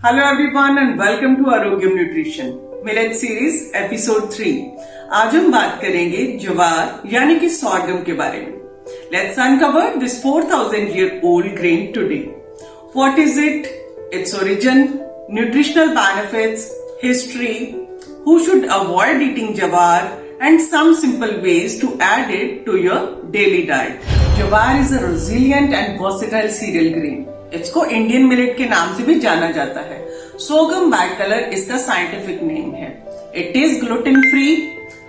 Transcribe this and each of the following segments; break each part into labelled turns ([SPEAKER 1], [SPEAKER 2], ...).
[SPEAKER 1] Hello everyone and welcome to Arogyam Nutrition millet series episode 3। आज हम बात करेंगे ज्वार यानी कि सोरगम के बारे में। Let's uncover this 4000-year-old grain today. What is it? Its origin, nutritional benefits, history, who should avoid eating jawar, and some simple ways to add it to your daily diet. Jawar is a resilient and versatile cereal grain. इसको Indian millet के नाम से भी जाना जाता है। Sorghum white colour इसका scientific name है। It is gluten free,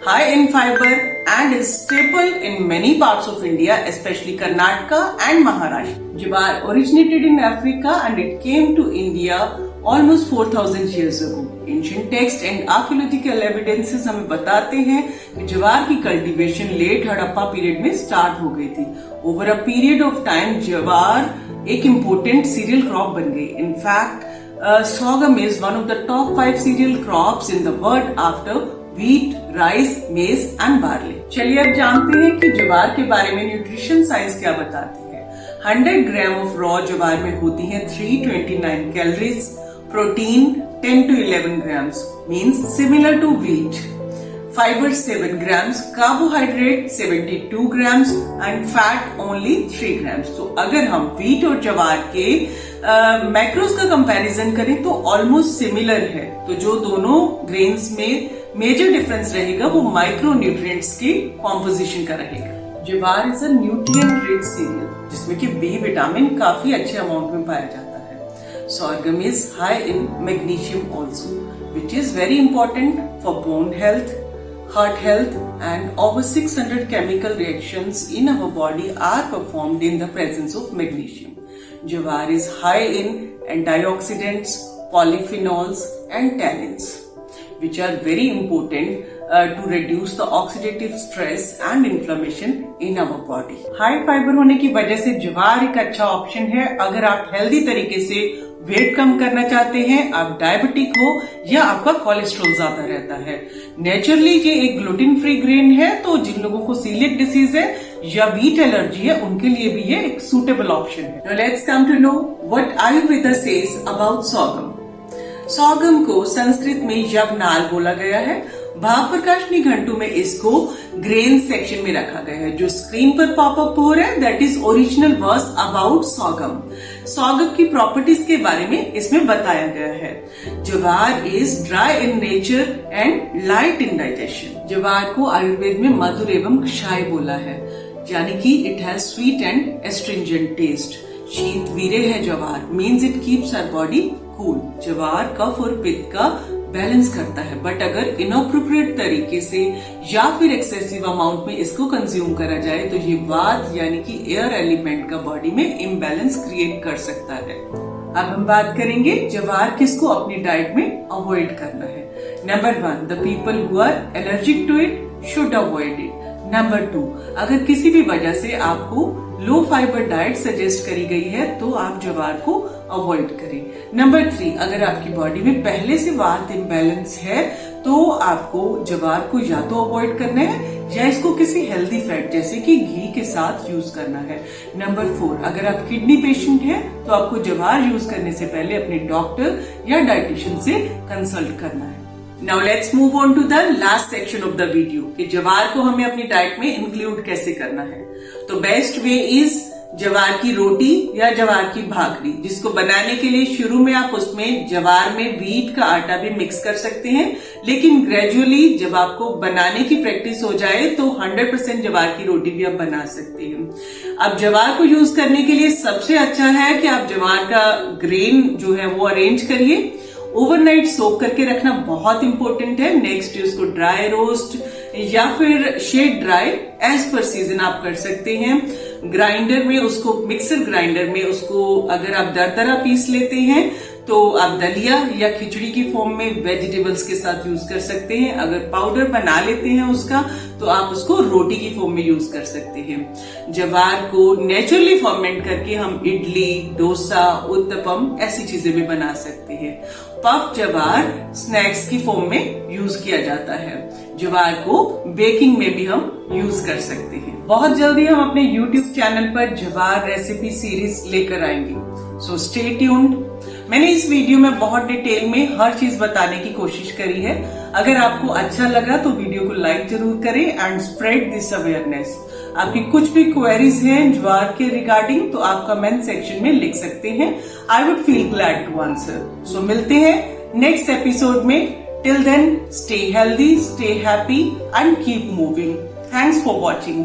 [SPEAKER 1] high in fibre and is staple in many parts of India, especially Karnataka and Maharashtra. Jowar originated in Africa and it came to India almost 4000 years ago. Ancient text and archaeological evidences हमें बताते हैं कि ज्वार की cultivation late Harappa period में start हो गई थी। Over a period of time jowar एक इम्पोर्टेंट सीरियल क्रॉप बन गई। In fact sorghum is one of the top 5 cereal crops in the world after wheat, rice, maize and barley. चलिए अब जानते हैं कि ज्वार के बारे में न्यूट्रिशन साइंस क्या बताती है। 100 ग्राम ऑफ रॉ ज्वार में होती है 329 calories, protein 10 to 11 grams, means similar to wheat. Fiber 7 grams, carbohydrate 72 grams and fat only 3 grams. तो अगर हम व्हीट और ज्वार के मैक्रोज का कंपैरिजन करें तो ऑलमोस्ट सिमिलर है। तो जो दोनों ग्रेन्स में मेजर डिफरेंस रहेगा वो माइक्रो न्यूट्रिएंट्स की कॉम्पोजिशन का रहेगा। Jowar is a nutrient rich cereal जिसमें कि बी विटामिन काफी अच्छे अमाउंट में पाया जाता है। Sorghum is high in magnesium also, which is very important for bone health, heart health, and over 600 chemical reactions in our body are performed in the presence of magnesium. Jawar is high in antioxidants, polyphenols, and tannins, which are very important to reduce the oxidative stress and inflammation in our body. High fibre होने की वजह से ज्वार एक अच्छा option है अगर आप healthy तरीके से वेट कम करना चाहते हैं, आप डायबिटिक हो या आपका कोलेस्ट्रॉल ज्यादा रहता है। नेचुरली ये एक ग्लूटेन फ्री ग्रेन है, तो जिन लोगों को सीलिएक डिसीज है या व्हीट एलर्जी है उनके लिए भी ये एक सूटेबल ऑप्शन है। Now let's come to know what Ayurveda says about sorghum. sorghum को संस्कृत में यवनाल बोला गया है। भाव प्रकाशनी घंटों में इसको ग्रेन सेक्शन में रखा गया है। जो स्क्रीन पर पॉपअप हो रहा है that is original verse about sorghum. sorghum की प्रॉपर्टीज के बारे में इसमें बताया गया है। Jowar is dry in nature and light in digestion. Jowar को आयुर्वेद में मधुर एवं क्षाय बोला है, यानी कि it has sweet and astringent taste. शीत वीर्य है jowar, means it keeps our body cool. Jowar कफ और पित्त का बैलेंस करता है, बट अगर इनअप्रोप्रिएट तरीके से या फिर एक्सेसिव अमाउंट में इसको कंज्यूम करा जाए तो ये वात यानी कि एयर एलिमेंट का बॉडी में इम्बैलेंस क्रिएट कर सकता है। अब हम बात करेंगे ज्वार किसको अपनी डाइट में अवॉइड करना है। Number 1, the people who are allergic to it should avoid it. Number 2, अगर किसी भी वजह से आपको लो फाइबर डाइट सजेस्ट करी गई है तो आप ज्वार को अवॉइड करें। नंबर 3, अगर आपकी बॉडी में पहले से वात इम्बैलेंस है तो आपको ज्वार को या तो अवॉइड करना है या इसको किसी हेल्दी फैट जैसे कि घी के साथ यूज करना है। नंबर 4, अगर आप किडनी पेशेंट हैं तो आपको ज्वार यूज करने से पहले अपने डॉक्टर या डाइटिशियन से कंसल्ट करना है। Now let's move on to the last section of the video कि ज्वार को हमें अपनी डाइट में इंक्लूड कैसे करना है। तो बेस्ट वे इज ज्वार की रोटी या ज्वार की भाकरी, जिसको बनाने के लिए शुरू में आप उसमें ज्वार में व्हीट का आटा भी मिक्स कर सकते हैं, लेकिन ग्रेजुअली जब आपको बनाने की प्रैक्टिस हो जाए तो 100% ज्वार की रोटी भी आप बना सकते हैं। अब ज्वार को यूज करने के लिए सबसे अच्छा है कि आप ज्वार का ग्रेन जो है वो अरेंज करिए। ओवरनाइट सोक करके रखना बहुत इंपॉर्टेंट है। नेक्स्ट उसको ड्राई रोस्ट या फिर शेड ड्राई एज पर सीजन आप कर सकते हैं। ग्राइंडर में उसको, मिक्सर ग्राइंडर में उसको अगर आप दरदरा पीस लेते हैं तो आप दलिया या खिचड़ी की फॉर्म में वेजिटेबल्स के साथ यूज कर सकते हैं। अगर पाउडर बना लेते हैं उसका तो आप उसको रोटी की फॉर्म में यूज कर सकते हैं। ज्वार को नेचुरली फर्मेंट करके हम इडली, डोसा, उत्तपम ऐसी चीजें भी बना सकते हैं। पफ ज्वार स्नैक्स की फॉर्म में यूज किया जाता है। ज्वार को बेकिंग में भी हम यूज कर सकते हैं। बहुत जल्दी हम अपने YouTube चैनल पर ज्वार रेसिपी सीरीज लेकर आएंगे, सो स्टे ट्यून्ड। मैंने इस वीडियो में बहुत डिटेल में हर चीज बताने की कोशिश करी है। अगर आपको अच्छा लगा तो वीडियो को लाइक जरूर करें एंड स्प्रेड दिस अवेयरनेस। आपकी कुछ भी क्वेरीज हैं ज्वार के रिगार्डिंग तो आप कमेंट सेक्शन में लिख सकते हैं। I would feel glad to answer. So मिलते हैं नेक्स्ट एपिसोड में। Till then, stay healthy, stay happy and keep moving. Thanks for watching.